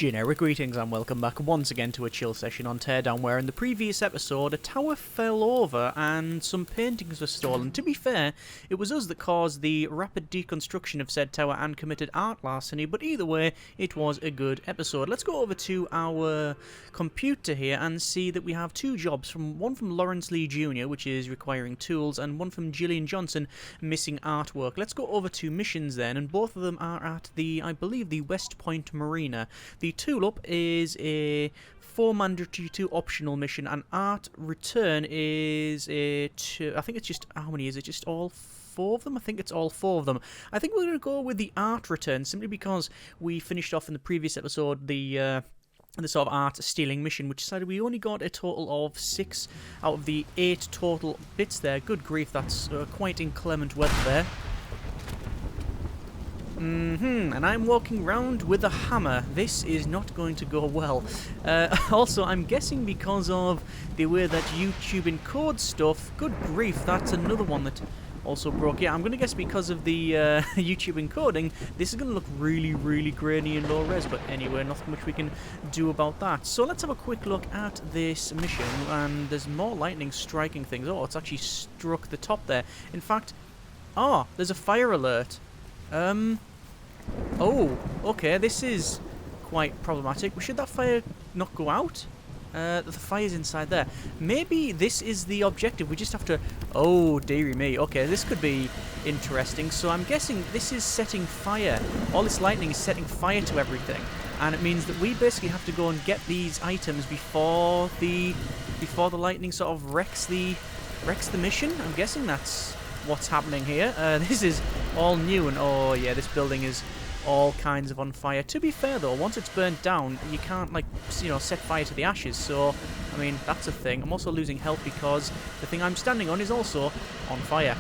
Generic greetings and welcome back once again to a chill session on Teardown, where in the previous episode a tower fell over and some paintings were stolen. To be fair, it was us that caused the rapid deconstruction of said tower and committed art larceny, but either way, it was a good episode. Let's go over to our computer here and see that we have two jobs, one from Lawrence Lee Jr., which is requiring tools, and one from Gillian Johnson, missing artwork. Let's go over to missions then, and both of them are at I believe, the West Point Marina. The tool up is a 4 mandatory 2 optional mission, and art return is a 2. I think it's just, how many is it? Just all 4 of them? I think it's all 4 of them. I think we're going to go with the art return simply because we finished off in the previous episode the sort of art stealing mission, which decided we only got a total of 6 out of the 8 total bits there. Good grief, that's quite inclement weather there. And I'm walking around with a hammer. This is not going to go well. Also, I'm guessing because of the way that YouTube encodes stuff, good grief, that's another one that also broke. Yeah, I'm going to guess because of the YouTube encoding, this is going to look really, really grainy and low res, but anyway, nothing much we can do about that. So let's have a quick look at this mission, and there's more lightning striking things. Oh, it's actually struck the top there. In fact, there's a fire alert. Oh, okay, this is quite problematic. Should that fire not go out? The fire's inside there. Maybe this is the objective. We just have to... Oh, dearie me. Okay, this could be interesting. So I'm guessing this is setting fire. All this lightning is setting fire to everything. And it means that we basically have to go and get these items before the lightning sort of wrecks the mission. I'm guessing that's what's happening here. This is all new, and oh yeah, this building is all kinds of on fire. To be fair though, once it's burnt down, you can't, like, you know, set fire to the ashes, so I mean, that's a thing. I'm also losing health because the thing I'm standing on is also on fire.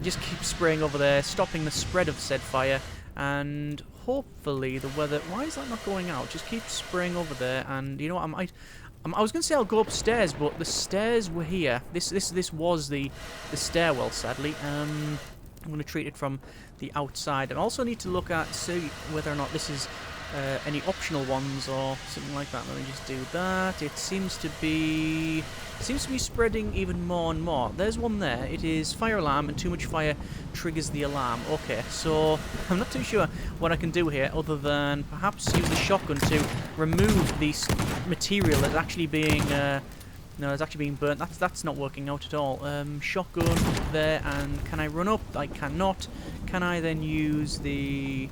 Just keep spraying over there, stopping the spread of said fire, and hopefully the weather... Why is that not going out? Just keep spraying over there, and you know what, I was going to say I'll go upstairs, but the stairs were here. This was the stairwell, sadly. I'm going to treat it from the outside. And I also need to look at, see whether or not this is any optional ones or something like that. Let me just do that. It seems to be spreading even more and more. There's one there. It is fire alarm, and too much fire triggers the alarm. Okay, so I'm not too sure what I can do here other than perhaps use the shotgun to remove this material that's actually being it's actually being burnt. That's not working out at all. Shotgun there, and can I run up? I cannot. Can I then use the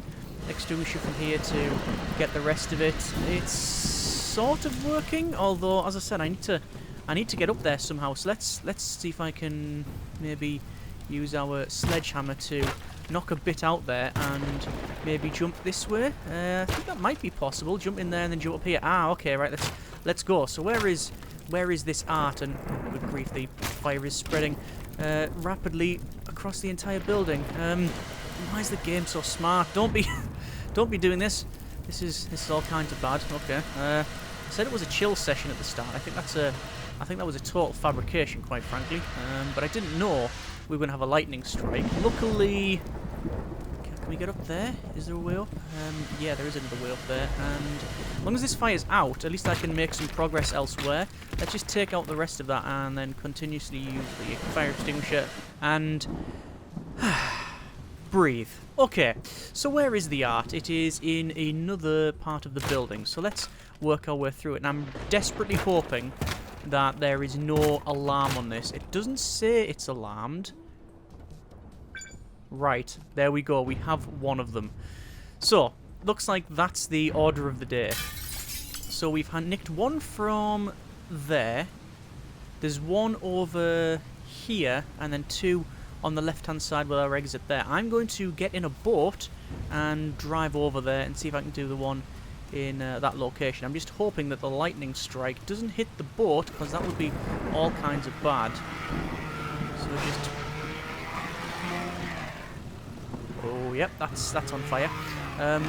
extinguisher from here to get the rest of it? It's sort of working, although as I said, I need to get up there somehow. So let's see if I can maybe use our sledgehammer to knock a bit out there and maybe jump this way. I think that might be possible. Jump in there and then jump up here. Okay, right. Let's go. So where is this art? And oh, good grief, the fire is spreading rapidly across the entire building. Why is the game so smart? Don't be doing this. This is all kinds of bad. Okay. I said it was a chill session at the start. I think that was a total fabrication, quite frankly. But I didn't know we were going to have a lightning strike. Luckily, can we get up there? Is there a way up? Yeah, there is another way up there. And as long as this fire's out, at least I can make some progress elsewhere. Let's just take out the rest of that and then continuously use the fire extinguisher and breathe. Okay, so where is the art? It is in another part of the building. So let's work our way through it. And I'm desperately hoping that there is no alarm on this. It doesn't say it's alarmed. Right, there we go. We have one of them. So, looks like that's the order of the day. So we've nicked one from there. There's one over here, and then 2 on the left-hand side with our exit there. I'm going to get in a boat and drive over there and see if I can do the one in that location. I'm just hoping that the lightning strike doesn't hit the boat, because that would be all kinds of bad. So just... Oh, yep, that's on fire. And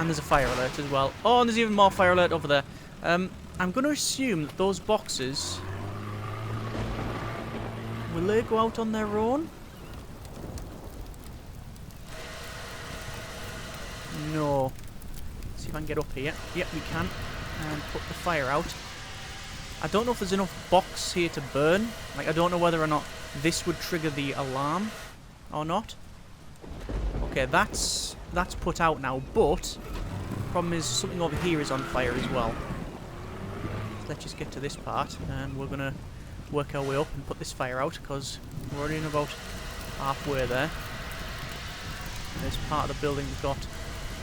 there's a fire alert as well. Oh, and there's even more fire alert over there. I'm going to assume that those boxes... Will they go out on their own? No. See if I can get up here. Yep, we can. And put the fire out. I don't know if there's enough box here to burn. Like, I don't know whether or not this would trigger the alarm or not. Okay, that's put out now, but the problem is something over here is on fire as well. Let's just get to this part, and we're going to work our way up and put this fire out, because we're already in about halfway there. There's part of the building that got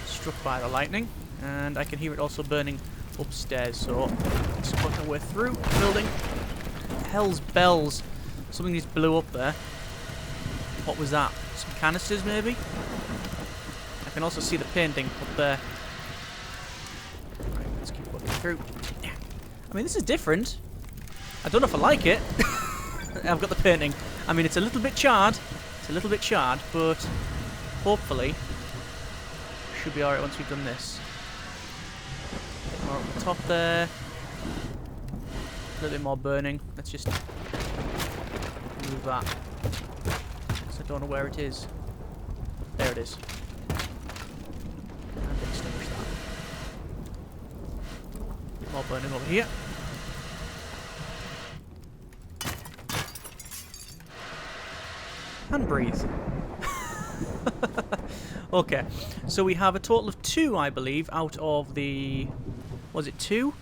struck by the lightning, and I can hear it also burning upstairs, so let's work our way through the building. Hell's bells. Something just blew up there. What was that? Some canisters, maybe? I can also see the painting up there. Right, let's keep working through. I mean, this is different. I don't know if I like it. I've got the painting. I mean, it's a little bit charred. It's a little bit charred, but hopefully should be alright once we've done this. More up the top there. A little bit more burning. Let's just move that. Because I don't know where it is. There it is. And extinguish that. More burning over here. And breathe. Okay, so we have a total of 2, I believe, out of the... Was it 2?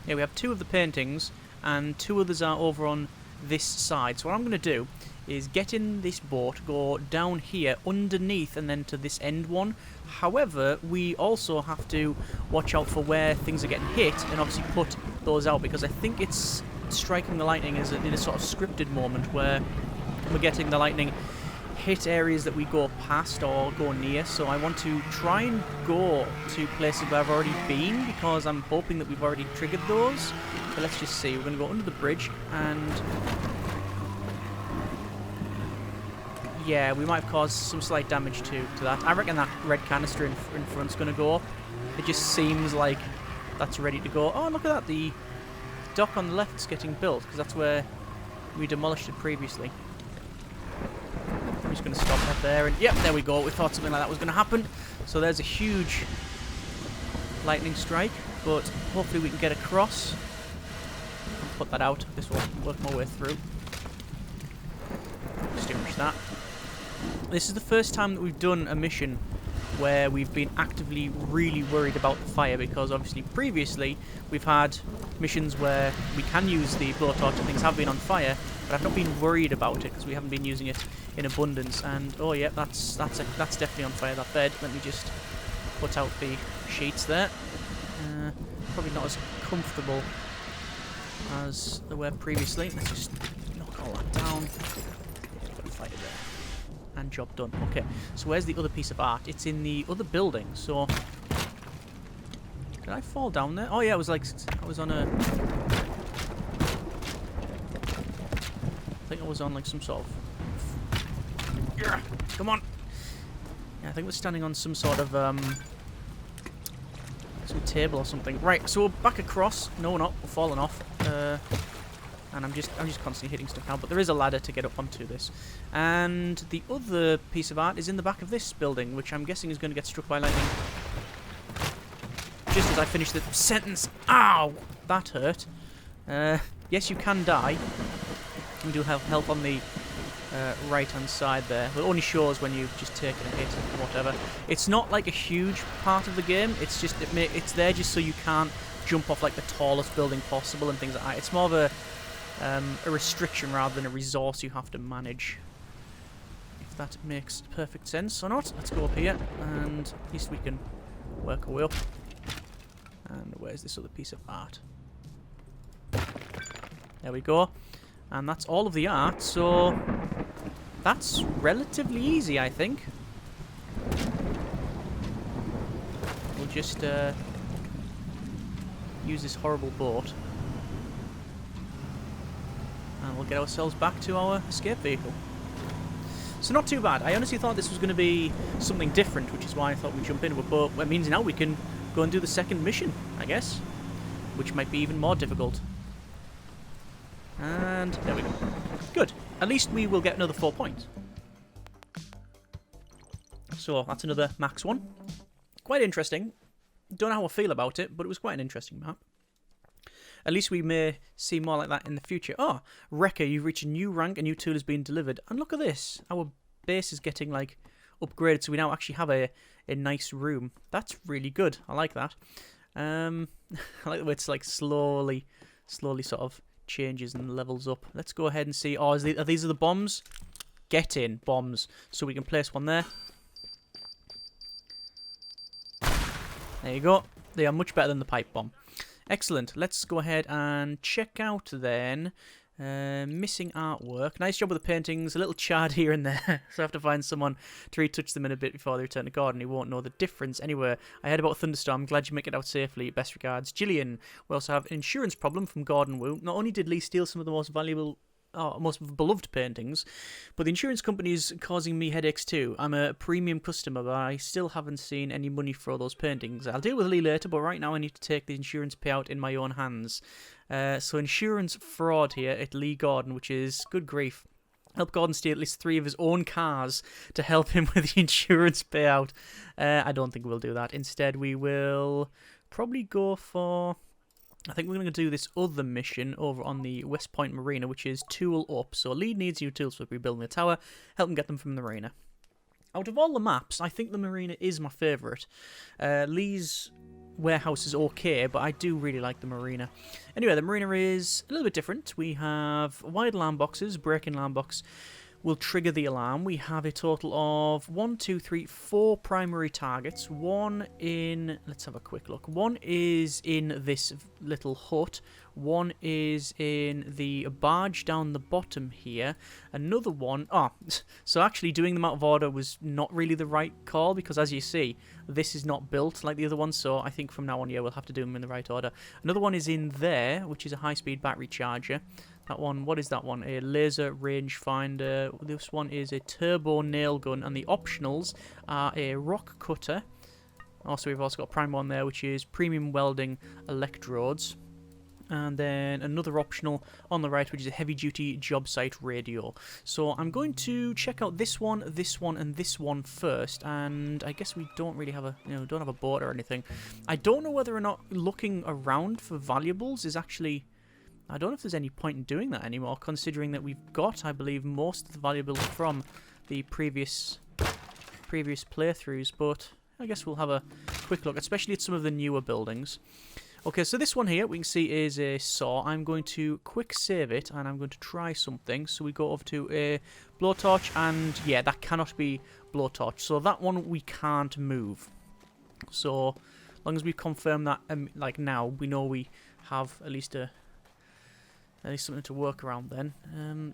Yeah, we have 2 of the paintings, and 2 others are over on this side. So what I'm going to do is get in this boat, go down here, underneath, and then to this end one. However, we also have to watch out for where things are getting hit, and obviously put those out, because I think it's striking the lightning is in a sort of scripted moment where we're getting the lightning hit areas that we go past or go near, so I want to try and go to places where I've already been, because I'm hoping that we've already triggered those. But let's just see. We're going to go under the bridge, and yeah, we might have caused some slight damage to that. I reckon that red canister in front's going to go up. It just seems like that's ready to go. Oh, look at that. The dock on the left's getting built, because that's where we demolished it previously. I'm just going to stop that there, and yep, there we go. We thought something like that was going to happen. So there's a huge lightning strike, but hopefully we can get across and put that out. This will work my way through. Extinguish that. This is the first time that we've done a mission where we've been actively really worried about the fire, because obviously previously we've had missions where we can use the blowtorch and things have been on fire, but I've not been worried about it because we haven't been using it in abundance. And oh yeah, that's definitely on fire, that bed. Let me just put out the sheets there. Probably not as comfortable as they were previously. Let's just knock all that down. Got a fire there. And job done. Okay, so where's the other piece of art? It's in the other building, so... Did I fall down there? Oh yeah, it was like... I was on a... I think I was on like some sort of... Yeah, come on! Yeah, I think we're standing on some sort of, some table or something. Right, so we're back across. No, we're not. We're falling off. And I'm just constantly hitting stuff now, but there is a ladder to get up onto this. And the other piece of art is in the back of this building, which I'm guessing is going to get struck by lightning. Just as I finish the sentence. Ow! That hurt. Yes, you can die. You do have help on the right-hand side there. It only shows when you've just taken a hit or whatever. It's not like a huge part of the game. It's just it's there just so you can't jump off like the tallest building possible and things like that. It's more of a restriction rather than a resource you have to manage. If that makes perfect sense or not. Let's go up here, and at least we can work our way up. And where's this other piece of art? There we go. And that's all of the art, so that's relatively easy, I think. We'll just use this horrible boat. And we'll get ourselves back to our escape vehicle. So not too bad. I honestly thought this was going to be something different, which is why I thought we'd jump into it. But it means now we can go and do the second mission, I guess. Which might be even more difficult. And there we go. Good. At least we will get another 4 points. So that's another max one. Quite interesting. Don't know how I feel about it, but it was quite an interesting map. At least we may see more like that in the future. Oh, Wrecker, you've reached a new rank, a new tool has been delivered. And look at this. Our base is getting, like, upgraded, so we now actually have a nice room. That's really good. I like that. I like the way it's, like, slowly sort of changes and levels up. Let's go ahead and see. Oh, are these the bombs? Get in, bombs. So we can place one there. There you go. They are much better than the pipe bomb. Excellent. Let's go ahead and check out then. Missing artwork. Nice job with the paintings. A little charred here and there. So I have to find someone to retouch them in a bit before they return to Gordon. He won't know the difference. Anyway, I heard about a thunderstorm. Glad you make it out safely. Best regards, Gillian. We also have an insurance problem from Gordon Wu. Not only did Lee steal some of the most beloved paintings, but the insurance company is causing me headaches too. I'm a premium customer, but I still haven't seen any money for all those paintings. I'll deal with Lee later, but right now I need to take the insurance payout in my own hands. So insurance fraud here at Lee Gordon, which is good grief. Help Gordon steal at least 3 of his own cars to help him with the insurance payout. I don't think we'll do that. Instead, we will probably go for... I think we're going to do this other mission over on the West Point Marina, which is tool up. So Lee needs new tools for rebuilding the tower. Help him get them from the marina. Out of all the maps, I think the marina is my favourite. Lee's warehouse is okay, but I do really like the marina. Anyway, the marina is a little bit different. We have wide alarm boxes, break-in alarm box will trigger the alarm. We have a total of 4 primary targets. One in, let's have a quick look. One is in this little hut. One is in the barge down the bottom here. Another one, so actually doing them out of order was not really the right call, because as you see, this is not built like the other one, so I think from now on, yeah, we'll have to do them in the right order. Another one is in there, which is a high-speed battery charger. That one, what is that one? A laser rangefinder. This one is a turbo nail gun, and the optionals are a rock cutter. Also, we've also got a prime one there, which is premium welding electrodes. And then another optional on the right, which is a heavy-duty job site radio. So I'm going to check out this one, and this one first. And I guess we don't really have don't have a boat or anything. I don't know whether or not looking around for valuables is actually... I don't know if there's any point in doing that anymore, considering that we've got, I believe, most of the valuables from the previous playthroughs, but I guess we'll have a quick look, especially at some of the newer buildings. Okay, so this one here, we can see is a saw. I'm going to quick save it, and I'm going to try something. So we go over to a blowtorch, and yeah, that cannot be blowtorch. So that one we can't move. So as long as we confirm that, like now, we know we have at least something to work around then.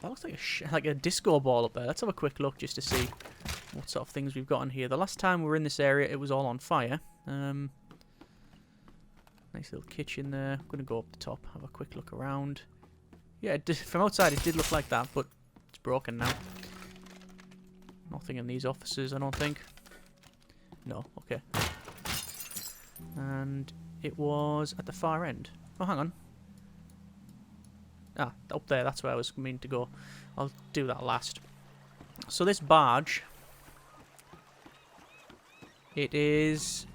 That looks like a disco ball up there. Let's have a quick look just to see what sort of things we've got in here. The last time we were in this area, it was all on fire. Nice little kitchen there. I'm going to go up the top, have a quick look around. Yeah, from outside it did look like that, but it's broken now. Nothing in these offices, I don't think. No, okay. And it was at the far end. Oh, hang on. Ah, up there, that's where I was meaning to go. I'll do that last. So this barge, it's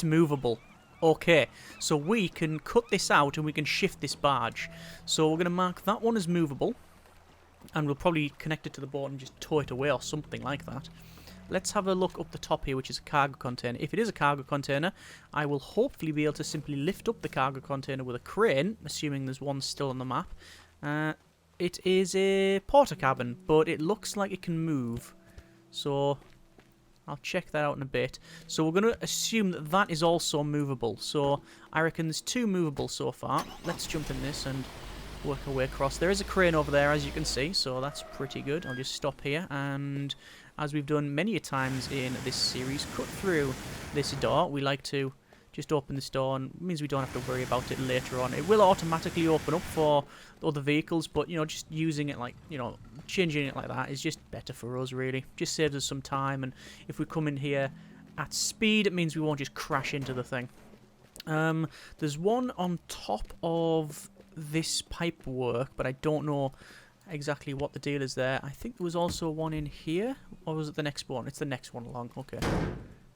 movable. Okay, so we can cut this out and we can shift this barge. So we're going to mark that one as movable, and we'll probably connect it to the boat and just tow it away or something like that. Let's have a look up the top here, which is a cargo container. If it is a cargo container, I will hopefully be able to simply lift up the cargo container with a crane, assuming there's one still on the map. It is a porter cabin, but it looks like it can move. So I'll check that out in a bit. So we're going to assume that that is also movable. So I reckon there's 2 movable so far. Let's jump in this and work our way across. There is a crane over there, as you can see, so that's pretty good. I'll just stop here and, as we've done many a times in this series, cut through this door. We like to just open this door, and it means we don't have to worry about it later on. It will automatically open up for other vehicles, but, just using it like, changing it like that is just better for us, really. Just saves us some time, and if we come in here at speed, it means we won't just crash into the thing. There's one on top of this pipe work, but I don't know exactly what the deal is there. I think there was also one in here, or was it the next one? It's the next one along, okay.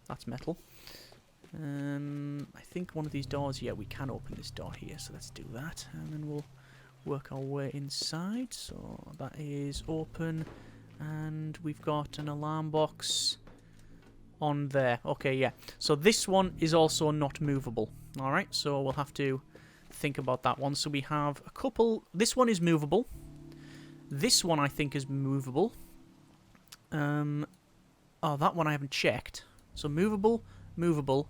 That's metal. I think one of these doors, yeah, we can open this door here, so let's do that. And then we'll work our way inside. So that is open. And we've got an alarm box on there. Okay, yeah. So this one is also not movable. Alright, so we'll have to think about that one. So we have a couple. This one is movable. This one I think is movable. Oh, that one I haven't checked. So movable, movable,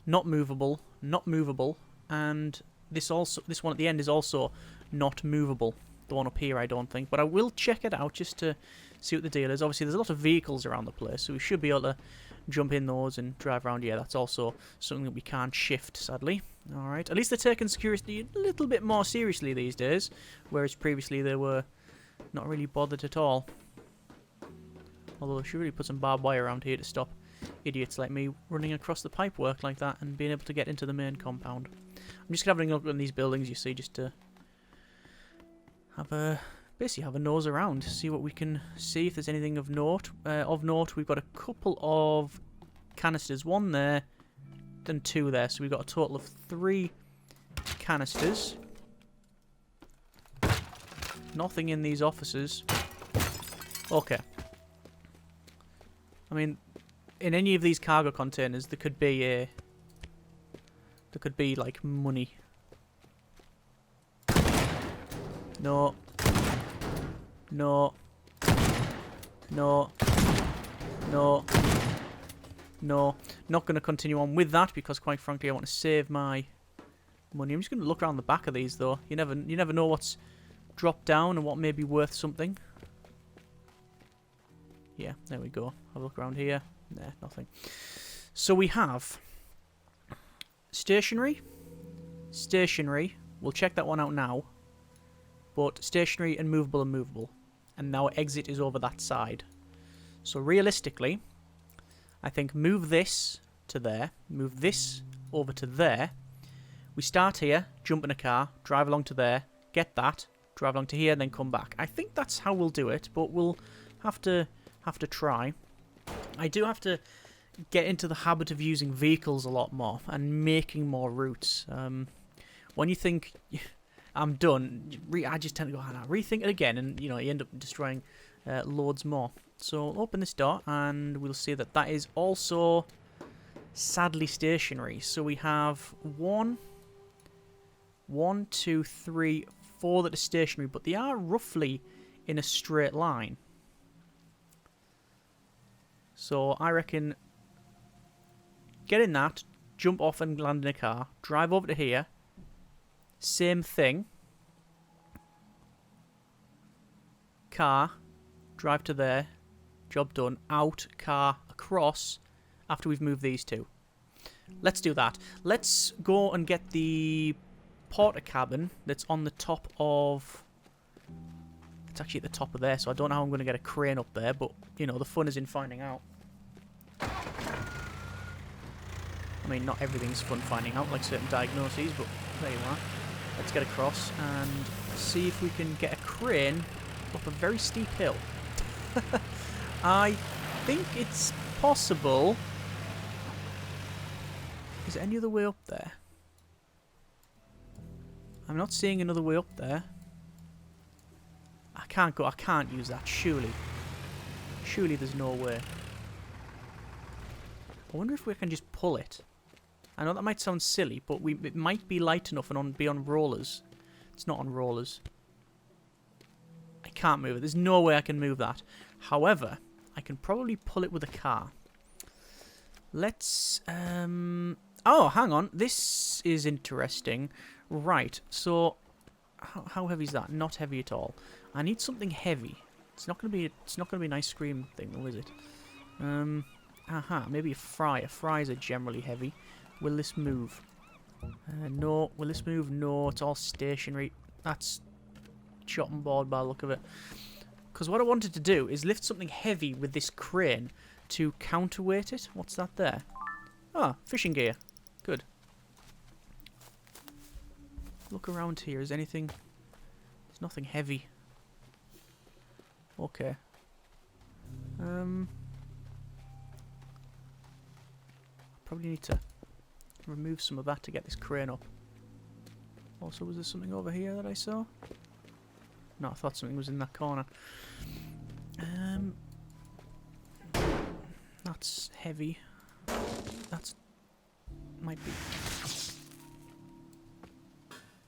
not movable, not movable, and this one at the end is also not movable. The one up here I don't think, but I will check it out just to see what the deal is. Obviously there's a lot of vehicles around the place, so we should be able to jump in those and drive around. Yeah, that's also something that we can't shift, sadly. Alright, at least they're taking security a little bit more seriously these days, whereas previously they were not really bothered at all. Although I should really put some barbed wire around here to stop idiots like me running across the pipework like that and being able to get into the main compound. I'm just having a look at these buildings, you see, just to basically have a nose around, see what we can see, if there's anything of note. We've got a couple of canisters, one there, then two there, so we've got a total of 3 canisters. Nothing in these offices. Okay. I mean, in any of these cargo containers, there could be like money. No. No. No. No. No. Not going to continue on with that because, quite frankly, I want to save my money. I'm just going to look around the back of these, though. You never know what's dropped down and what may be worth something. Yeah, there we go. Have a look around here. Nah, nothing. So we have stationery. Stationery. We'll check that one out now. But stationery and movable and movable. And now exit is over that side. So realistically, I think move this to there. Move this over to there. We start here, jump in a car, drive along to there, get that, drive along to here, and then come back. I think that's how we'll do it, but we'll have to try. I do have to get into the habit of using vehicles a lot more and making more routes. When you think I'm done, I just tend to go, rethink it again, and you end up destroying loads more. So I'll open this door, and we'll see that that is also sadly stationary. So we have 1, 2, 3, 4 that are stationary, but they are roughly in a straight line. So I reckon get in that, jump off and land in a car, drive over to here, same thing, car, drive to there, job done, out, car, across, after we've moved these two. Let's do that. Let's go and get the porter cabin that's on the top of... It's actually at the top of there, so I don't know how I'm going to get a crane up there, but, the fun is in finding out. I mean, not everything's fun finding out, like certain diagnoses, but there you are. Let's get across and see if we can get a crane up a very steep hill. I think it's possible. Is there any other way up there? I'm not seeing another way up there. I can't use that, surely. Surely there's no way. I wonder if we can just pull it. I know that might sound silly, but it might be light enough and be on rollers. It's not on rollers. I can't move it. There's no way I can move that. However, I can probably pull it with a car. Let's... Oh, hang on. This is interesting. Right, so... How heavy is that? Not heavy at all. I need something heavy. It's not gonna be an ice cream thing, though, is it? Maybe a fry. A fries are generally heavy. Will this move? No. Will this move? No. It's all stationary. That's chopping board by the look of it. Because what I wanted to do is lift something heavy with this crane to counterweight it. What's that there? Ah, fishing gear. Good. Look around here. Is anything... There's nothing heavy. Okay. Probably need to remove some of that to get this crane up. Also, was there something over here that I saw? No, I thought something was in that corner. That's heavy. That's... might be...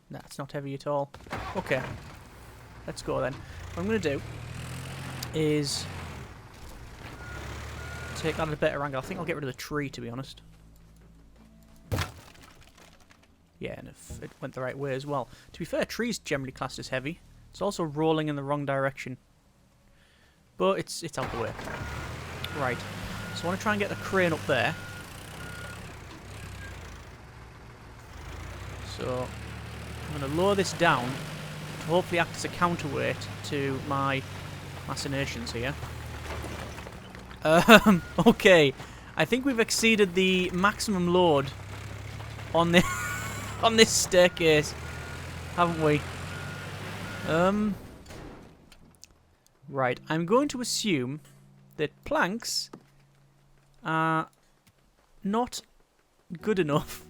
Nah, it's not heavy at all. Okay. Let's go then. What I'm going to do is take that at a better angle. I think I'll get rid of the tree, to be honest. Yeah, and if it went the right way as well. To be fair, trees generally classed as heavy. It's also rolling in the wrong direction. But it's out the way. Right. So I want to try and get the crane up there. So I'm going to lower this down to hopefully act as a counterweight to my machinations here. Okay. I think we've exceeded the maximum load on the on this staircase, haven't we? Right. I'm going to assume that planks are not good enough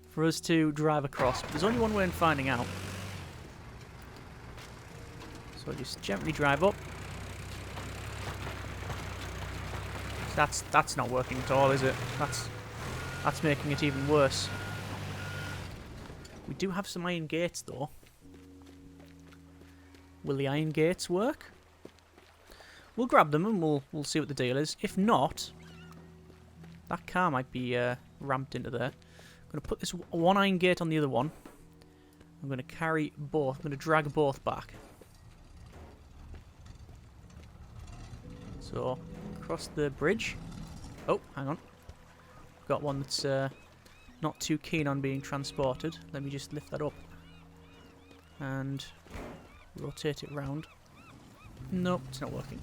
for us to drive across. But there's only one way in finding out. So just gently drive up. That's not working at all, is it? That's making it even worse. We do have some iron gates, though. Will the iron gates work? We'll grab them and we'll see what the deal is. If not, that car might be ramped into there. I'm going to put this one iron gate on the other one. I'm going to carry both. I'm going to drag both back. So, across the bridge. Oh, hang on. Got one that's not too keen on being transported. Let me just lift that up. And rotate it round. Nope, it's not working.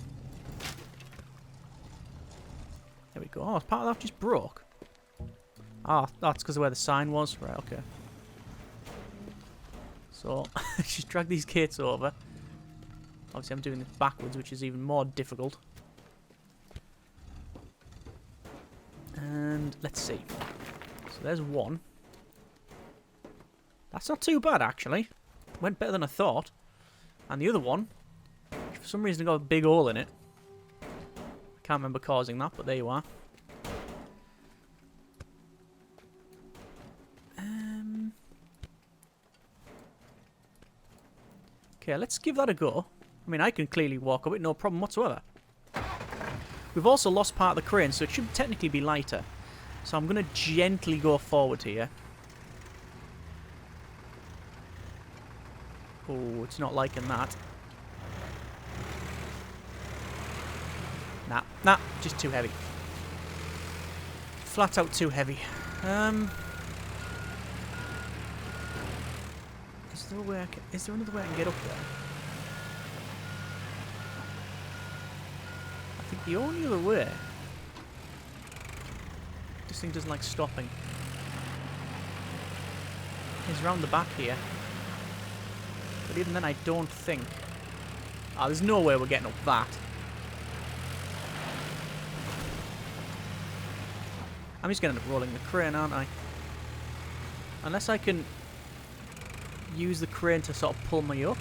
There we go. Oh, part of that just broke. Ah, that's because of where the sign was. Right, okay. So, just drag these gates over. Obviously, I'm doing this backwards, which is even more difficult. And let's see. So there's one. That's not too bad, actually. Went better than I thought. And the other one, for some reason, got a big hole in it. I can't remember causing that, but there you are. Okay, let's give that a go. I mean, I can clearly walk up it, no problem whatsoever. We've also lost part of the crane, so it should technically be lighter. So I'm going to gently go forward here. Oh, it's not liking that. Nah, just too heavy. Flat out too heavy. Is there another way I can get up there? I think the only other way... This thing doesn't like stopping. Is round the back here. But even then I don't think... Ah, there's no way we're getting up that. I'm just going to end up rolling the crane, aren't I? Unless I can use the crane to sort of pull me up.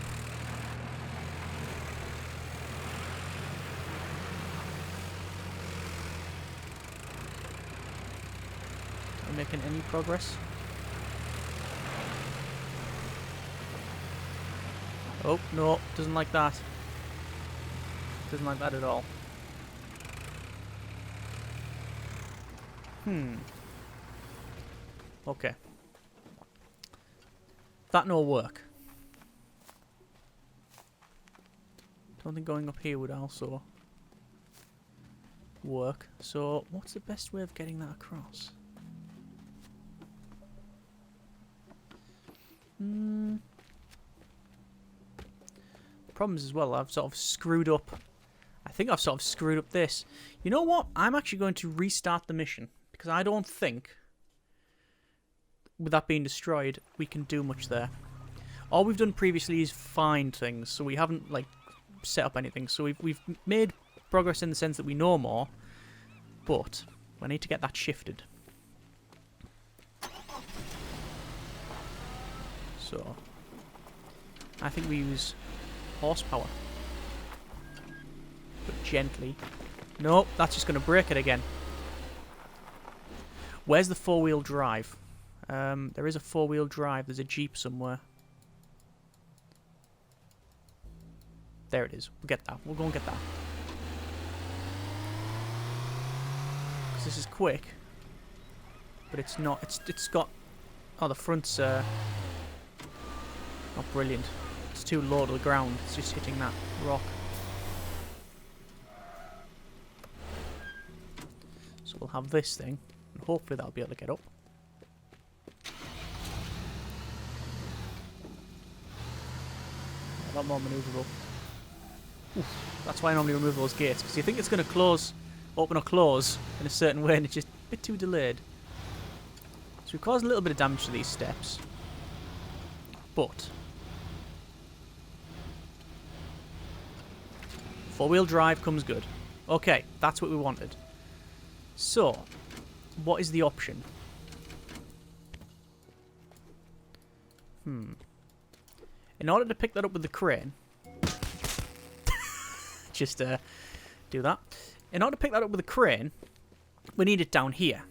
Am I making any progress? Oh, no, doesn't like that. Doesn't like that at all. Okay. That no work. Don't think going up here would also work. So, what's the best way of getting that across? The problem is as well, I've sort of screwed up. I think I've sort of screwed up this. You know what? I'm actually going to restart the mission. Because I don't think, with that being destroyed, we can do much there. All we've done previously is find things, so we haven't, like, set up anything. So we've made progress in the sense that we know more, but I need to get that shifted. So, I think we use horsepower. But gently. Nope, that's just going to break it again. Where's the four-wheel drive? There is a four-wheel drive. There's a Jeep somewhere. There it is. We'll get that. We'll go and get that. Because this is quick. But it's not. It's got... Oh, the front's... not brilliant. It's too low to the ground. It's just hitting that rock. So we'll have this thing. And hopefully that'll be able to get up. A lot more manoeuvrable. Oof, that's why I normally remove those gates, because you think it's going to close, open or close in a certain way, and it's just a bit too delayed. So we've caused a little bit of damage to these steps. But four-wheel drive comes good. Okay, that's what we wanted. So, what is the option? In order to pick that up with the crane, just do that. In order to pick that up with the crane, we need it down here.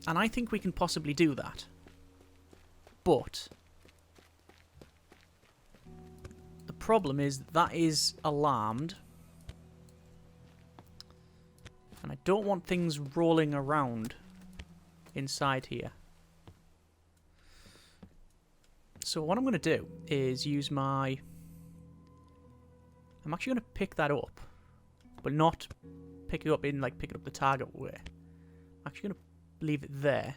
And I think we can possibly do that. But the problem is that is alarmed. And I don't want things rolling around inside here. So what I'm going to do is use my... I'm actually going to pick that up. But not pick it up in, like, pick it up the target way. I'm actually going to leave it there.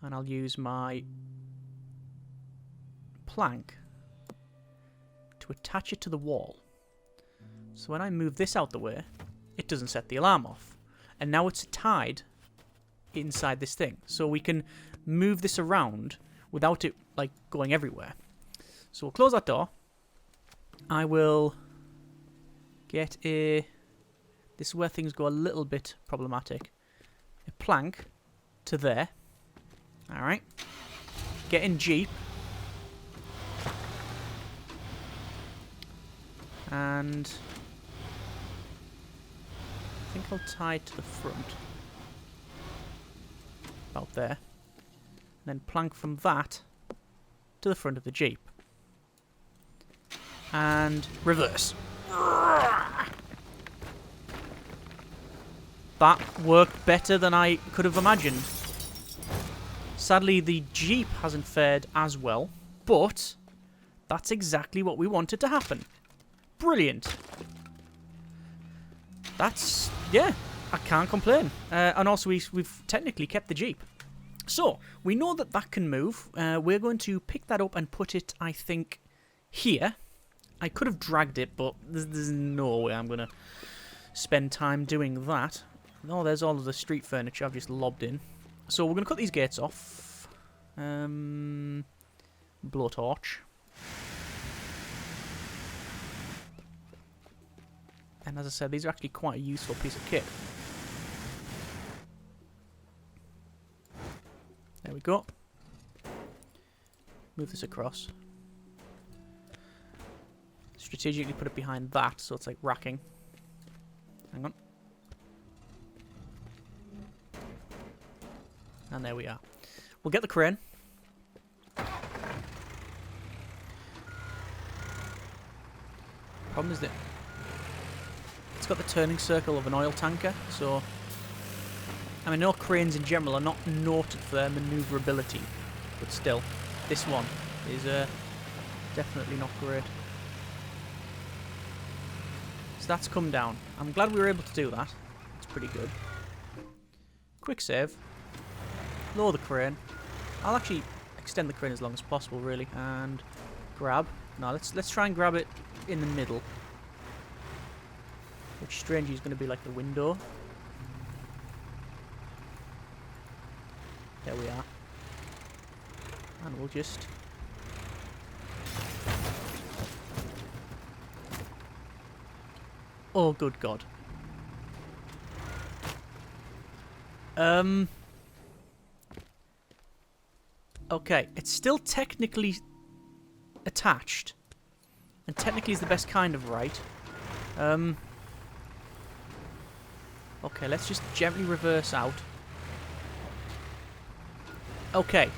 And I'll use my plank to attach it to the wall. So when I move this out the way, it doesn't set the alarm off. And now it's tied inside this thing. So we can move this around without it, like, going everywhere. So we'll close that door. I will get a... This is where things go a little bit problematic. A plank to there. Alright. Get in Jeep. And I think I'll tie it to the front. About there. And then plank from that to the front of the Jeep. And reverse. That worked better than I could have imagined. Sadly, the Jeep hasn't fared as well, but that's exactly what we wanted to happen. Brilliant. That's, yeah, I can't complain. And also, we've technically kept the Jeep. So, we know that that can move. We're going to pick that up and put it, I think, here. I could have dragged it, but there's no way I'm going to spend time doing that. Oh, there's all of the street furniture I've just lobbed in. So we're going to cut these gates off. Blowtorch. And as I said, these are actually quite a useful piece of kit. There we go. Move this across. Strategically put it behind that, so it's like racking. Hang on. And there we are. We'll get the crane. Problem is that it's got the turning circle of an oil tanker, so I mean, no cranes in general are not noted for their maneuverability, but still, this one is definitely not great. So that's come down. I'm glad we were able to do that. It's pretty good. Quick save. Lower the crane. I'll actually extend the crane as long as possible, really, and grab. No, let's try and grab it in the middle, which strangely is going to be like the window. There we are. And we'll just... Oh, good God. Okay, it's still technically attached. And technically is the best kind of right. Okay, let's just gently reverse out. Okay.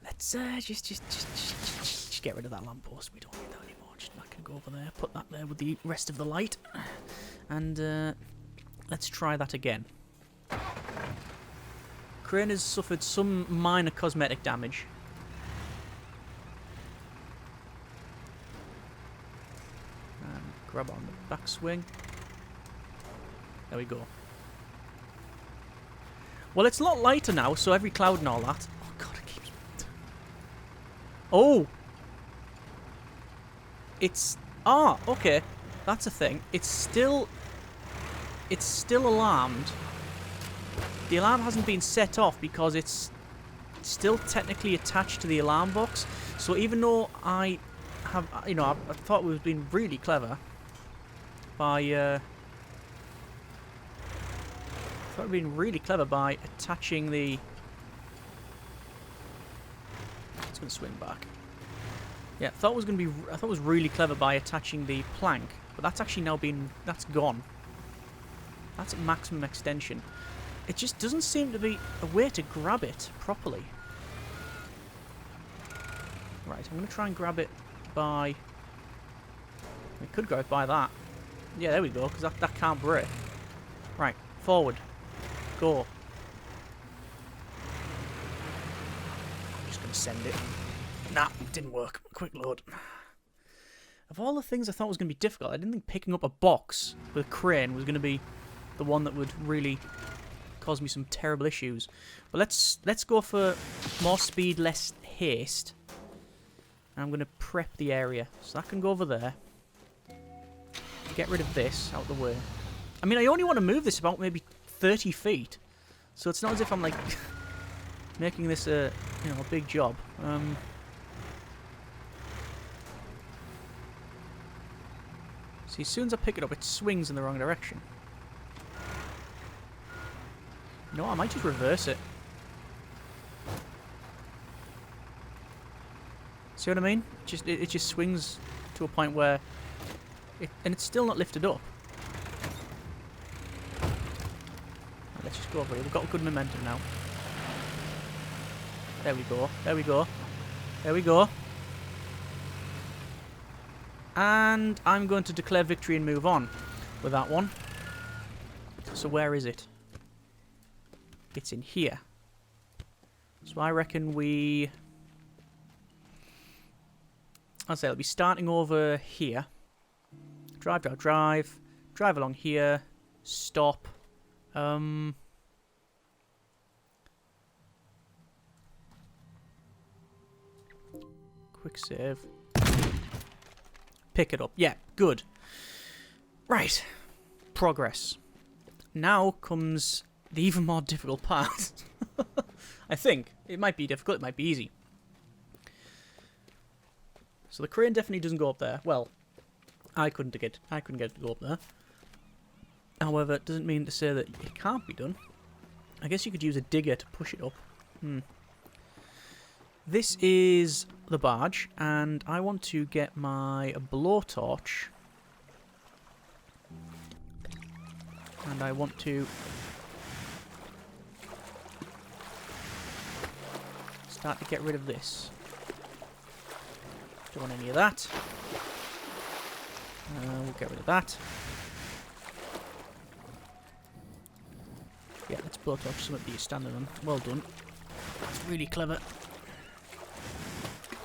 Let's just get rid of that lamppost. We don't need that anymore. Just not gonna go over there. Put that there with the rest of the light. And let's try that again. Crane has suffered some minor cosmetic damage. And grab on the backswing. There we go. Well, it's a lot lighter now, so every cloud and all that. Oh god, it keeps. Oh! It's. Ah, okay. That's a thing. It's still alarmed. The alarm hasn't been set off because it's still technically attached to the alarm box. So even though I have, you know, I thought we've been really clever by attaching the. It's gonna swing back. Yeah, I thought it was really clever by attaching the plank, but that's actually now that's gone. That's maximum extension. It just doesn't seem to be a way to grab it properly. Right, I'm going to try and grab it by... We could grab it by that. Yeah, there we go, because that can't break. Right, forward. Go. I'm just going to send it. Nah, it didn't work. Quick load. Of all the things I thought was going to be difficult, I didn't think picking up a box with a crane was going to be the one that would really cause me some terrible issues. But let's go for more speed, less haste. And I'm going to prep the area. So that can go over there. Get rid of this out of the way. I mean, I only want to move this about maybe 30 feet. So it's not as if I'm like making this a big job. See, as soon as I pick it up, it swings in the wrong direction. No, I might just reverse it. See what I mean? It just swings to a point where... and it's still not lifted up. Right, let's just go over here. We've got good momentum now. There we go. There we go. There we go. And I'm going to declare victory and move on with that one. So where is it? It's in here. So I reckon I'll say it'll be starting over here. Drive, drive, drive. Drive along here. Stop. Quick save. Pick it up. Yeah, good. Right. Progress. Now comes the even more difficult part. I think. It might be difficult, it might be easy. So the crane definitely doesn't go up there. Well, I couldn't get it to go up there. However, it doesn't mean to say that it can't be done. I guess you could use a digger to push it up. This is the barge, and I want to get my blowtorch. And I want to start to get rid of this. Don't want any of that. We'll get rid of that. Yeah, let's blowtorch something that you standing on. Well done. That's really clever.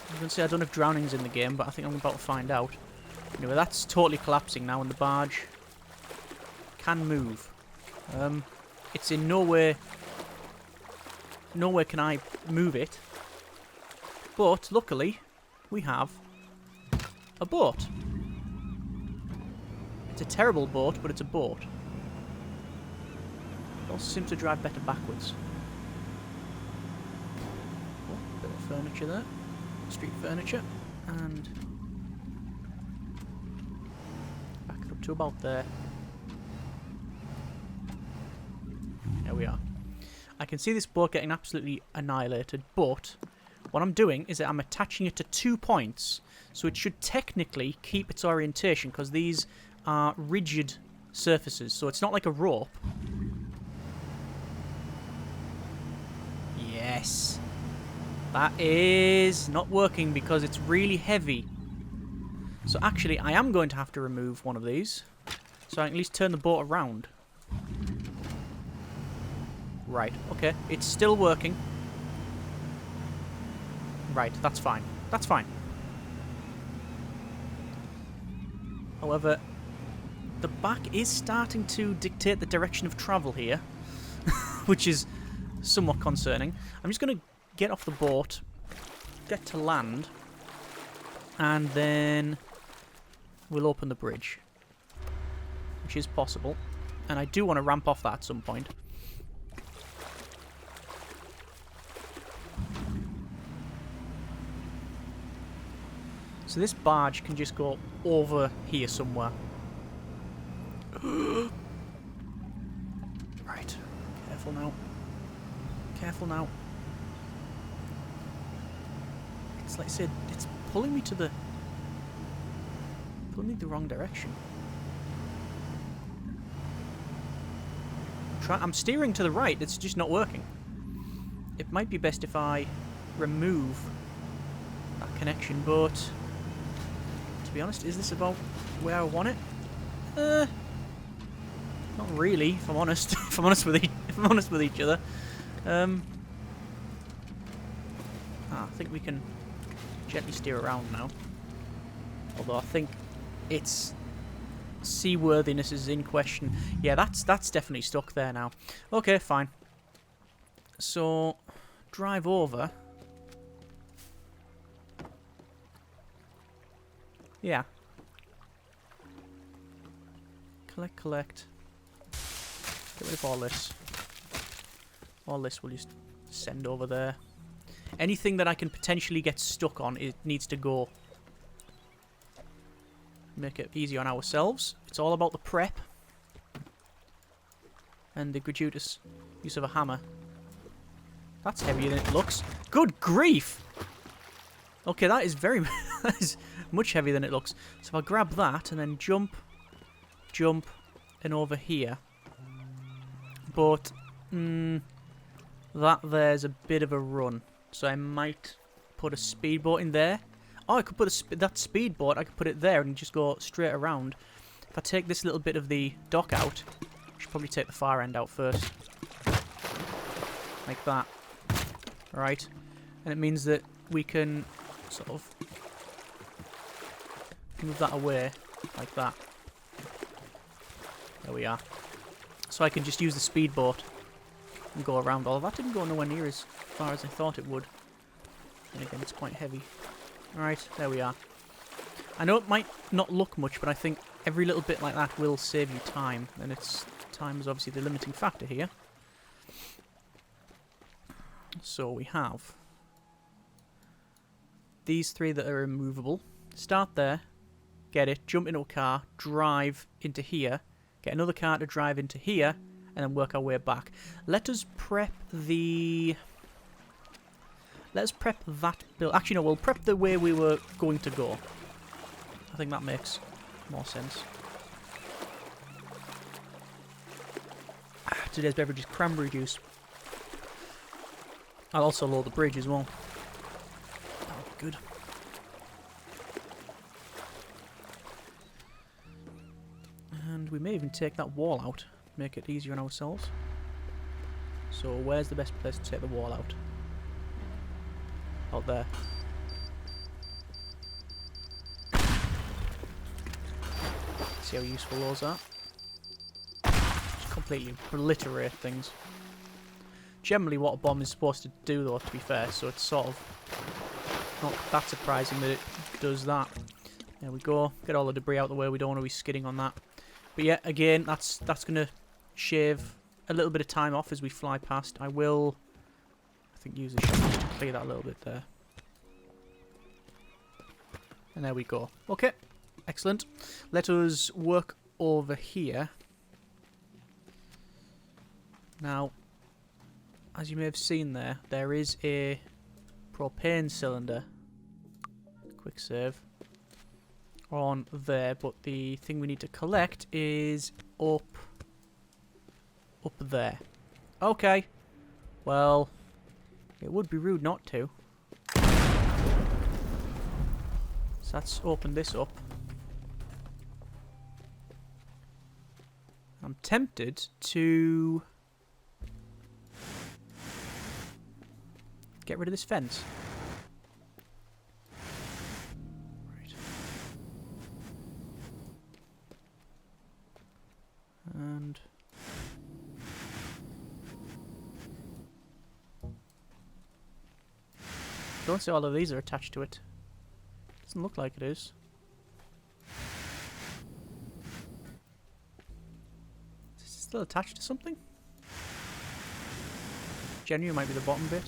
I was going to say I don't have drownings in the game, but I think I'm about to find out. Anyway, that's totally collapsing now, and the barge can move. It's in nowhere can I move it. But luckily, we have a boat. It's a terrible boat, but it's a boat. It also seems to drive better backwards. Oh, bit of furniture there. Street furniture. And back it up to about there. I can see this boat getting absolutely annihilated, but what I'm doing is that I'm attaching it to 2 points, so it should technically keep its orientation, because these are rigid surfaces, so it's not like a rope. Yes. That is not working because it's really heavy. So actually, I am going to have to remove one of these, so I can at least turn the boat around. Right, okay. It's still working. Right, that's fine. That's fine. However, the back is starting to dictate the direction of travel here, which is somewhat concerning. I'm just going to get off the boat, get to land, and then we'll open the bridge, which is possible. And I do want to ramp off that at some point. So this barge can just go over here somewhere. Right. Careful now. Careful now. It's like I said, it's pulling me to the... pulling me the wrong direction. I'm steering to the right, it's just not working. It might be best if I remove that connection, but... to be honest, is this about where I want it? Not really, if I'm honest. if I'm honest with each other. I think we can gently steer around now. Although I think its seaworthiness is in question. Yeah, that's definitely stuck there now. Okay, fine. So drive over. Yeah. Collect. Get rid of all this. All this we'll just send over there. Anything that I can potentially get stuck on, it needs to go. Make it easy on ourselves. It's all about the prep. And the gratuitous use of a hammer. That's heavier than it looks. Good grief! Okay, that is very... that is much heavier than it looks. So if I grab that and then jump, and over here. But, that there's a bit of a run. So I might put a speedboat in there. Oh, I could put that speedboat, I could put it there and just go straight around. If I take this little bit of the dock out, I should probably take the far end out first. Like that. Right. And it means that we can sort of move that away like that. There we are. So I can just use the speedboat and go around. Although that didn't go nowhere near as far as I thought it would. And again, it's quite heavy. Alright, there we are. I know it might not look much, but I think every little bit like that will save you time. And time is obviously the limiting factor here. So we have these 3 that are immovable. Start there, get it, jump into a car, drive into here, get another car to drive into here, and then work our way back. Let us prep the... let's prep that build. Actually, no, we'll prep the way we were going to go. I think that makes more sense. Today's beverage is cranberry juice. I'll also load the bridge as well. Oh, good. And we may even take that wall out. Make it easier on ourselves. So where's the best place to take the wall out? Out there. See how useful those are? Just completely obliterate things. Generally what a bomb is supposed to do though, to be fair, so it's sort of not that surprising that it does that. There we go. Get all the debris out of the way, we don't want to be skidding on that. But yeah, again, that's going to shave a little bit of time off as we fly past. I will, I think, use the shovel to clear that a little bit there. And there we go. Okay, excellent. Let us work over here. Now, as you may have seen there, there is a propane cylinder. Quick save. On there, but the thing we need to collect is up there. Okay. Well, it would be rude not to. So let's open this up. I'm tempted to get rid of this fence. Right. And don't say all of these are attached to it. Doesn't look like it is. Is this still attached to something? Genuine might be the bottom bit.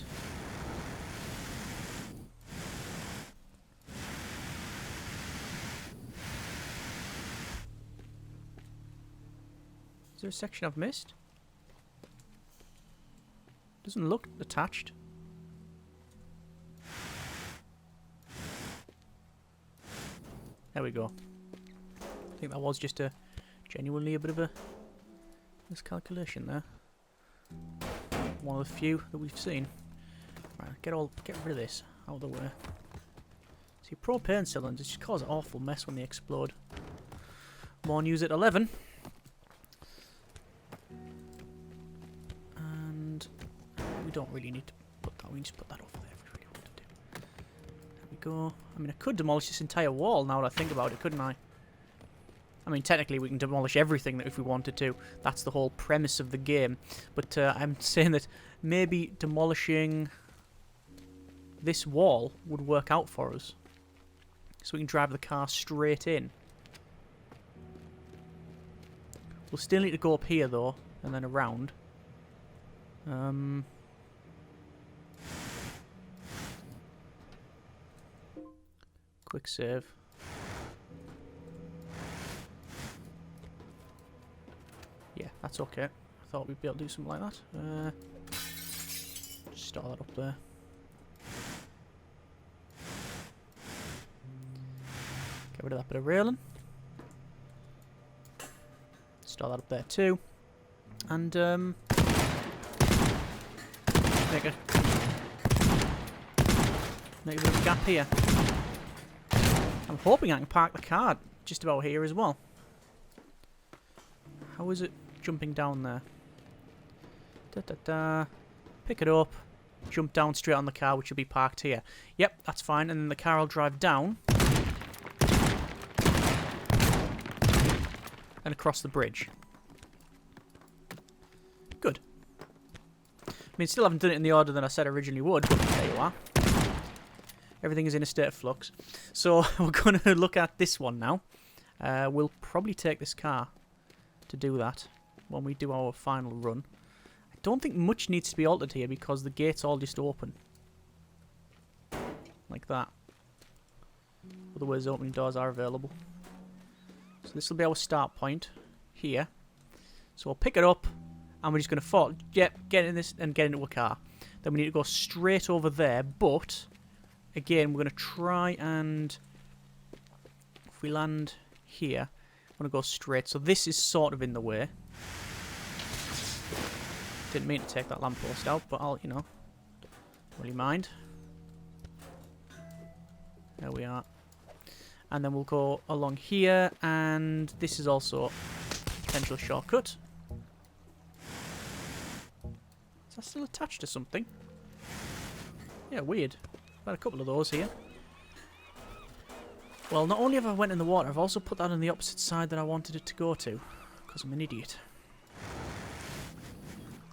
Is there a section I've missed? Doesn't look attached. There we go. I think that was just genuinely a bit of a miscalculation there. One of the few that we've seen. Right, get rid of this out of the way. See, propane cylinders just cause an awful mess when they explode. More news at 11. And we don't really need to put that. We can just put that over there if we really want to do. There we go. I mean, I could demolish this entire wall now that I think about it, couldn't I? I mean, technically we can demolish everything if we wanted to. That's the whole premise of the game. But I'm saying that maybe demolishing this wall would work out for us. So we can drive the car straight in. We'll still need to go up here though, and then around. Quick save. Yeah, that's okay. I thought we'd be able to do something like that. Just start that up there. Get rid of that bit of railing. Start that up there too. And make a bit of a gap here. I'm hoping I can park the car just about here as well. How is it jumping down there? Pick it up. Jump down straight on the car, which will be parked here. Yep, that's fine. And then the car will drive down. And across the bridge. Good. I mean, still haven't done it in the order that I said I originally would, but there you are. Everything is in a state of flux. So we're going to look at this one now. We'll probably take this car to do that when we do our final run. I don't think much needs to be altered here because the gates all just open. Like that. Otherwise, opening doors are available. So this will be our start point here. So we'll pick it up and we're just going to fall. Yep, get in this and get into a car. Then we need to go straight over there, but again, we're going to try and if we land here, I'm going to go straight. So this is sort of in the way. Didn't mean to take that lamppost out, but I'll, don't really mind. There we are. And then we'll go along here, and this is also a potential shortcut. Is that still attached to something? Yeah, weird. I've had a couple of those here. Well, not only have I went in the water, I've also put that on the opposite side that I wanted it to go to. Because I'm an idiot.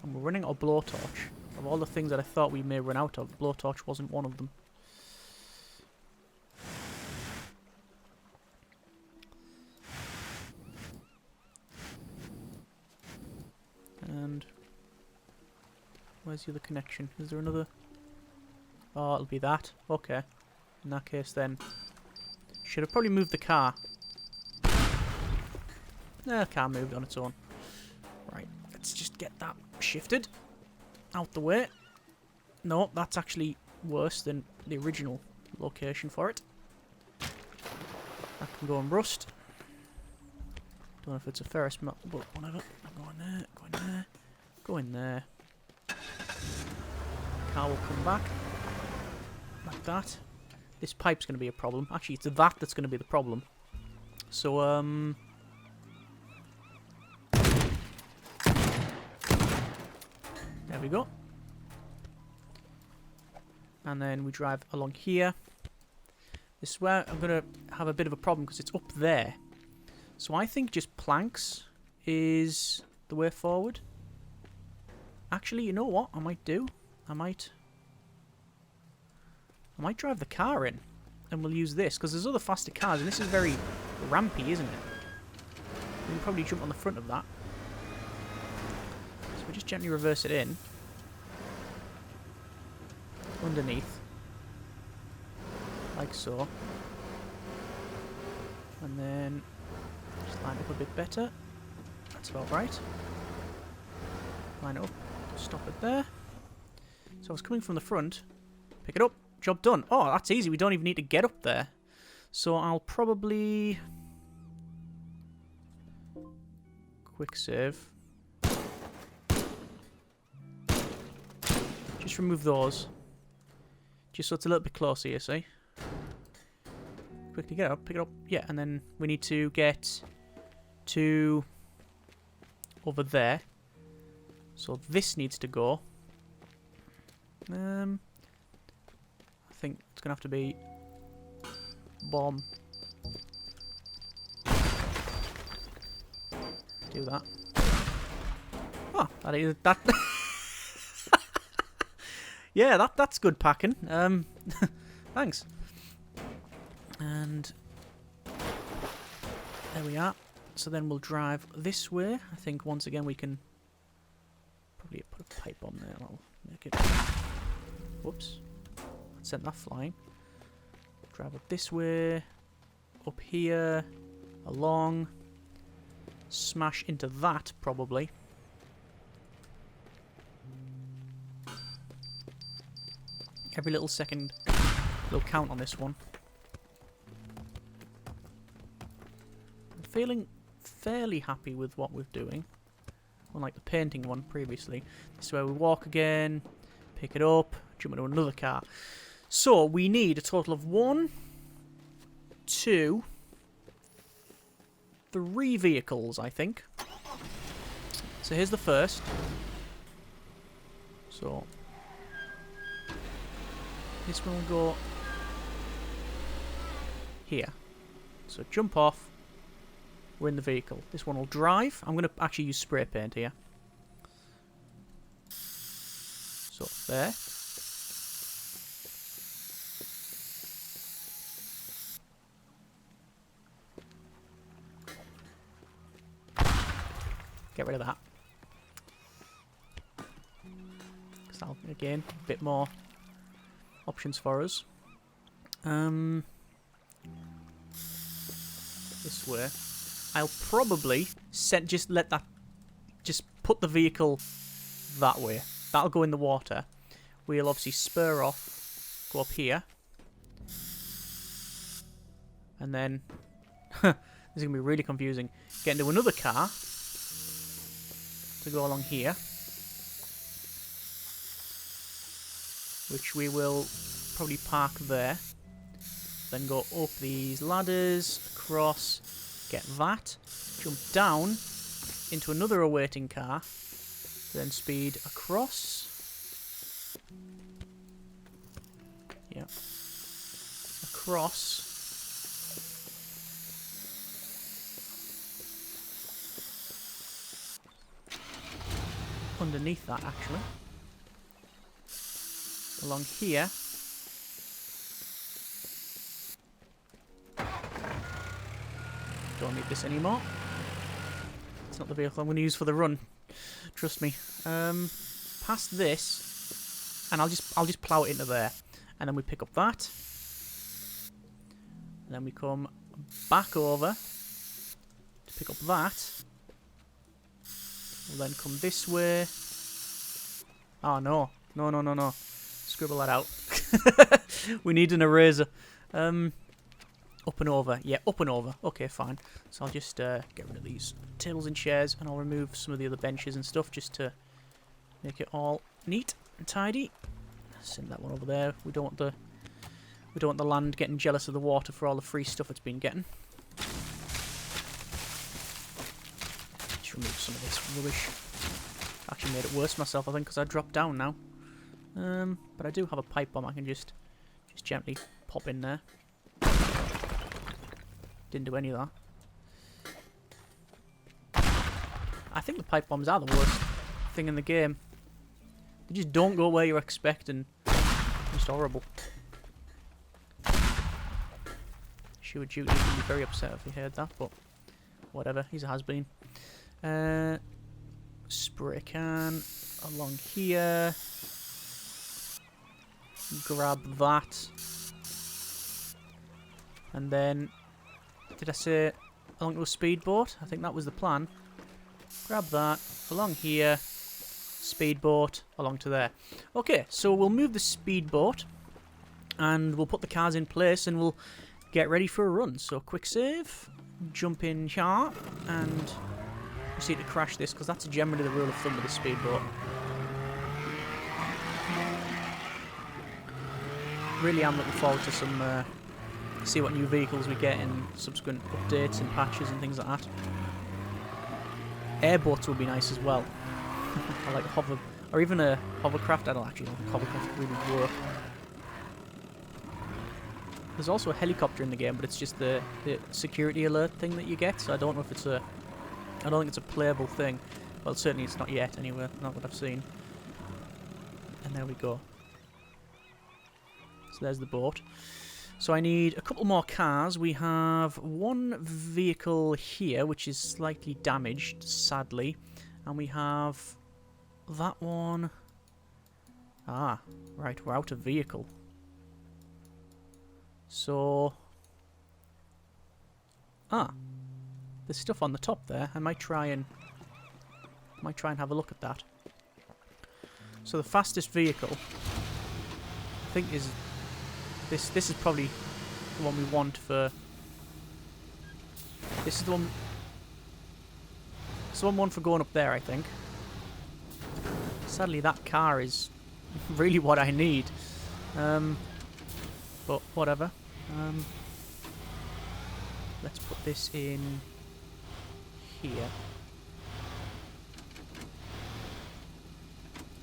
And we're running out of blowtorch. Of all the things that I thought we may run out of, blowtorch wasn't one of them. And where's the other connection? Is there another? Oh, it'll be that. Okay. In that case, then should have probably moved the car. No, the car moved on its own. Right. Let's just get that shifted. out the way. No, that's actually worse than the original location for it. That can go and rust. Don't know if it's a ferrous metal, but whatever. Go in there, go in there, go in there. Car will come back. Like that. This pipe's going to be a problem. Actually, it's that that's going to be the problem. So, there we go. And then we drive along here. This is where I'm going to have a bit of a problem because it's up there. So I think just planks is the way forward. Actually, you know what I might do? I might drive the car in and we'll use this because there's other faster cars and this is very rampy, isn't it? We can probably jump on the front of that. So we just gently reverse it in. Underneath. Like so. And then just line up a bit better. That's about right. Line it up. Stop it there. So I was coming from the front. Pick it up. Job done. Oh, that's easy. We don't even need to get up there. So I'll probably... Quick save. Just remove those. Just so it's a little bit closer, you see. Quickly get up, pick it up. Yeah, and then we need to get to over there. So this needs to go. I think it's going to have to be bomb. Do that. Oh, that is that. Yeah, that's good packing. Thanks. And there we are. So then we'll drive this way. I think once again we can probably put a pipe on there. That'll make it. Whoops. Sent that flying. Drive up this way. Up here. Along. Smash into that, probably. Every little second will count on this one. I'm feeling fairly happy with what we're doing. Unlike the painting one previously. This is where we walk again. Pick it up. Jump into another car. So, we need a total of 1, 2, 3 vehicles, I think. So, here's the first. So, this one will go here. So, jump off. We're in the vehicle. This one will drive. I'm going to actually use spray paint here. So, there. Get rid of that. Because that'll, again, a bit more options for us. This way. I'll probably just let that... Just put the vehicle that way. That'll go in the water. We'll obviously spur off. Go up here. And then... this is going to be really confusing. Get into another car. To go along here, which we will probably park there, then go up these ladders, across, get that, jump down into another awaiting car, then speed across, yeah, across, underneath that actually, along here, don't need this anymore, it's not the vehicle I'm going to use for the run, trust me. Past this, and I'll just plough it into there, and then we pick up that, and then we come back over to pick up that. We'll then come this way. Oh, no. No, no, no, no. Scribble that out. We need an eraser. Up and over. Yeah, up and over. Okay, fine. So I'll just get rid of these tables and chairs, and I'll remove some of the other benches and stuff just to make it all neat and tidy. Send that one over there. We don't want the land getting jealous of the water for all the free stuff it's been getting. Just remove some of this rubbish. Actually made it worse myself, I think, because I dropped down now. But I do have a pipe bomb I can just gently pop in there. Didn't do any of that. I think the pipe bombs are the worst thing in the game. They just don't go where you're expecting. Just horrible. Sure, Duty would be very upset if he heard that, but whatever, he's a has-been. Spray can along here. Grab that. And then, did I say along to a speedboat? I think that was the plan. Grab that along here. Speedboat along to there. Okay, so we'll move the speedboat and we'll put the cars in place and we'll get ready for a run. So quick save, jump in here, and we need to crash this because that's generally the rule of thumb with the speedboat. Really am looking forward to some see what new vehicles we get in subsequent updates and patches and things like that. Airboats will be nice as well. I like a hover, or even a hovercraft. I don't actually think hovercraft really work. There's also a helicopter in the game, but it's just the security alert thing that you get. So I don't know if it's a, I don't think it's a playable thing. Well, certainly it's not yet. Anyway, not what I've seen. And there we go. So there's the boat. So I need a couple more cars. We have one vehicle here, which is slightly damaged, sadly. And we have that one. Ah, right, we're out of vehicle. So, there's stuff on the top there. I might try and have a look at that. So the fastest vehicle, I think, is this. This is probably the one we want for. This is the one. It's the one for going up there, I think. Sadly, that car is really what I need. But whatever. Let's put this in here.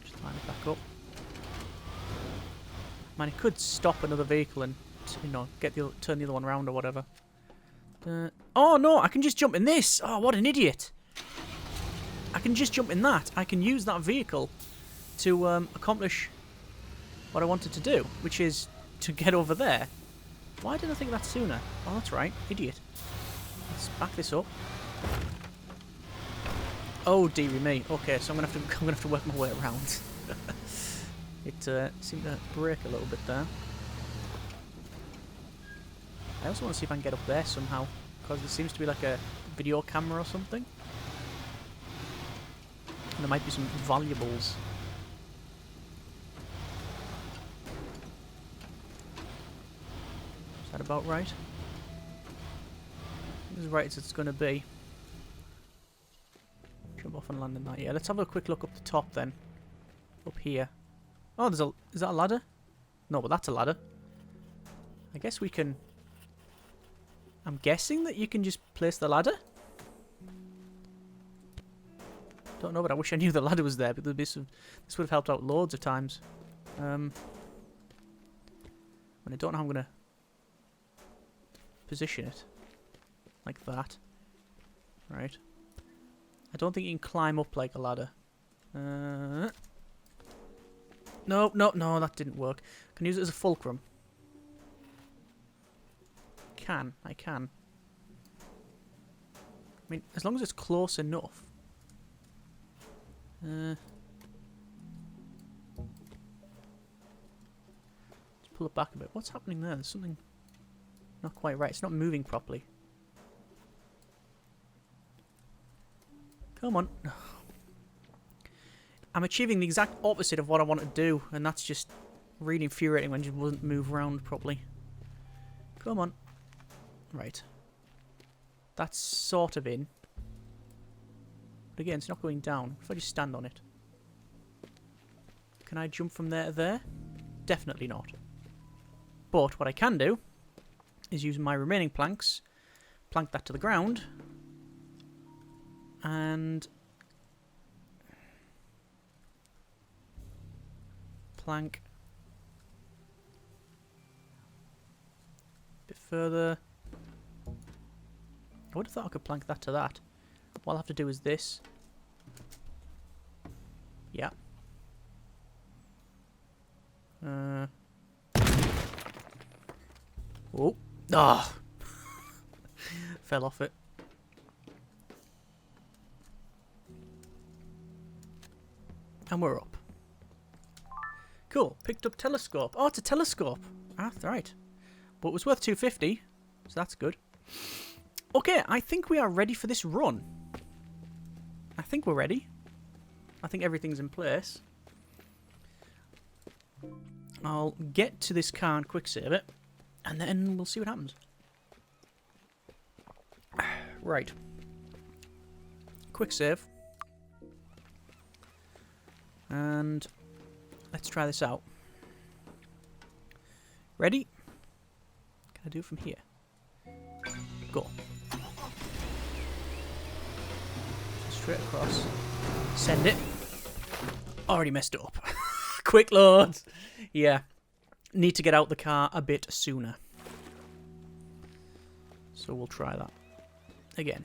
Just line it back up. Man, it could stop another vehicle and, you know, turn the other one around or whatever. Oh no, I can just jump in this. Oh, what an idiot! I can just jump in that. I can use that vehicle to accomplish what I wanted to do, which is to get over there. Why didn't I think that sooner? Oh, that's right, idiot. Let's back this up. Oh, dearie me. Okay, so I'm gonna have to work my way around. It seemed to break a little bit there. I also want to see if I can get up there somehow, because there seems to be like a video camera or something. And there might be some valuables. Is that about right? This is right as it's going to be. Jump off and land in that. Yeah, let's have a quick look up the top then. Up here. Oh, is that a ladder? No, but that's a ladder. I guess we can. I'm guessing that you can just place the ladder. Don't know, but I wish I knew the ladder was there. But there'd be some. This would have helped out loads of times. And I don't know how I'm gonna position it like that. Right. I don't think you can climb up like a ladder. No, that didn't work. Can use it as a fulcrum. I can. I mean, as long as it's close enough. Let's pull it back a bit. What's happening there? There's something not quite right. It's not moving properly. Come on. I'm achieving the exact opposite of what I want to do, and that's just really infuriating when it just doesn't move around properly. Come on. Right. That's sort of in. But again, it's not going down. If I just stand on it. Can I jump from there to there? Definitely not. But what I can do is use my remaining planks, plank that to the ground, and plank a bit further. I would have thought I could plank that to that. What I'll have to do is this. Yeah. Oh. Ah. Fell off it. And we're up. Cool. Picked up telescope. Oh, it's a telescope. Ah, right. But it was worth 250, so that's good. Okay, I think we are ready for this run. I think we're ready. I think everything's in place. I'll get to this car and quick save it, and then we'll see what happens. Right. Quick save. And let's try this out. Ready? Can I do it from here? Go. Straight across. Send it. Already messed it up. Quick loads. Yeah. Need to get out the car a bit sooner. So we'll try that. Again.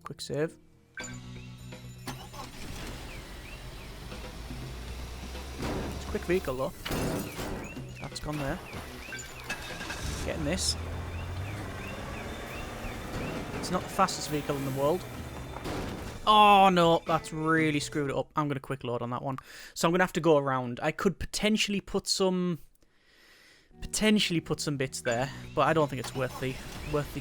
Quick save. It's a quick vehicle though. That's gone there. Getting this. It's not the fastest vehicle in the world. Oh no, that's really screwed it up. I'm going to quick load on that one. So I'm going to have to go around. I could potentially put some bits there, but I don't think it's worth the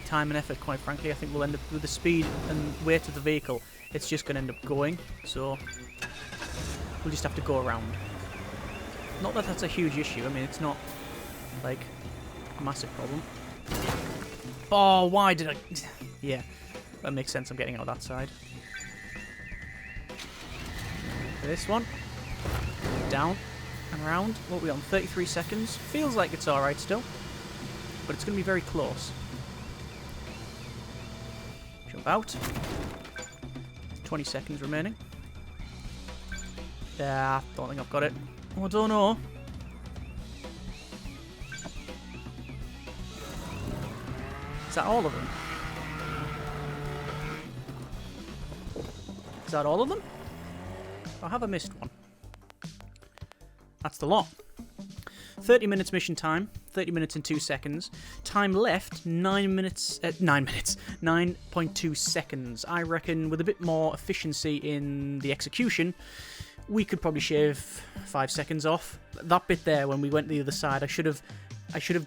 time and effort, quite frankly. I think we'll end up with the speed and weight of the vehicle. It's just going to end up going, so we'll just have to go around. Not that that's a huge issue. I mean, it's not like a massive problem. Oh, why did I... Yeah, that makes sense. I'm getting out that side. This one. Down and around. What are we on? 33 seconds. Feels like it's alright still. But it's going to be very close. Jump out. 20 seconds remaining. Yeah, don't think I've got it. Oh, I don't know. Is that all of them? Is that all of them? Or have I missed one? That's the lot. 30 minutes mission time. 30 minutes and 2 seconds. Time left, 9 minutes... 9.2 seconds. I reckon with a bit more efficiency in the execution, we could probably shave 5 seconds off. That bit there, when we went the other side, I should have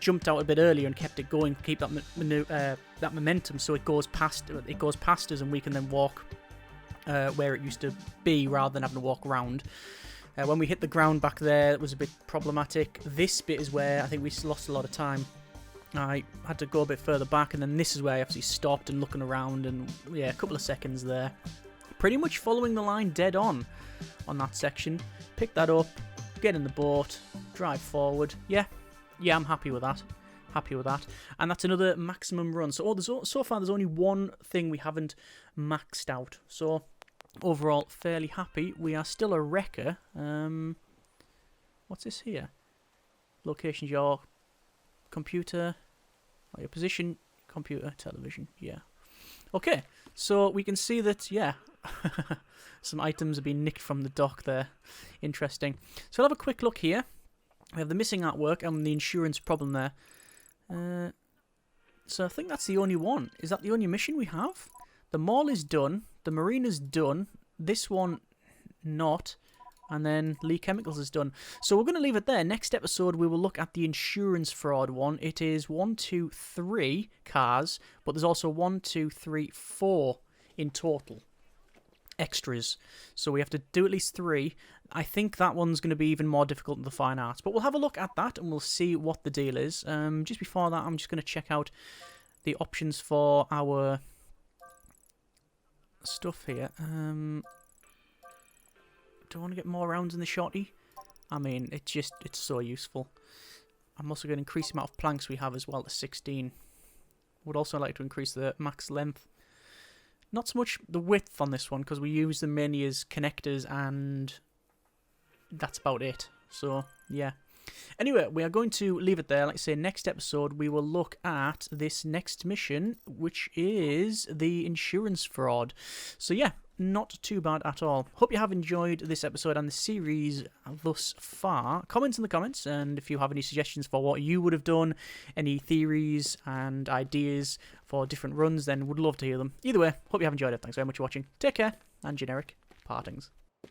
jumped out a bit earlier and kept it going, keep that momentum, so it goes past us, and we can then walk where it used to be rather than having to walk around. When we hit the ground back there, it was a bit problematic. This bit is where I think we lost a lot of time. I had to go a bit further back, and then this is where I actually stopped and looking around, and yeah, a couple of seconds there. Pretty much following the line dead on that section. Pick that up, get in the boat, drive forward. Yeah, I'm happy with that. Happy with that. And that's another maximum run. So so far there's only one thing we haven't maxed out. So overall, fairly happy. We are still a wrecker. What's this here? Locations, your computer, or your position, computer, television. Yeah. Okay, so we can see that, yeah, some items have been nicked from the dock there. Interesting. So we'll have a quick look here. We have the missing artwork and the insurance problem there. So I think that's the only one. Is that the only mission we have? The mall is done. The marina's done. This one, not. And then Lee Chemicals is done. So we're going to leave it there. Next episode, we will look at the insurance fraud one. It is 1, 2, 3 cars, but there's also 1, 2, 3, 4 in total. Extras. So we have to do at least 3. I think that one's going to be even more difficult than the fine arts. But we'll have a look at that and we'll see what the deal is. Just before that, I'm just going to check out the options for our stuff here. Do I want to get more rounds in the shotty? I mean, it's so useful. I'm also going to increase the amount of planks we have as well to 16. Would also like to increase the max length. Not so much the width on this one, because we use them mainly as connectors, and that's about it. So, yeah. Anyway, we are going to leave it there. Like I say, next episode, we will look at this next mission, which is the insurance fraud. So, yeah, not too bad at all. Hope you have enjoyed this episode and the series thus far. Comments in the comments, and if you have any suggestions for what you would have done, any theories and ideas for different runs, then would love to hear them. Either way, hope you have enjoyed it. Thanks very much for watching. Take care, and generic partings.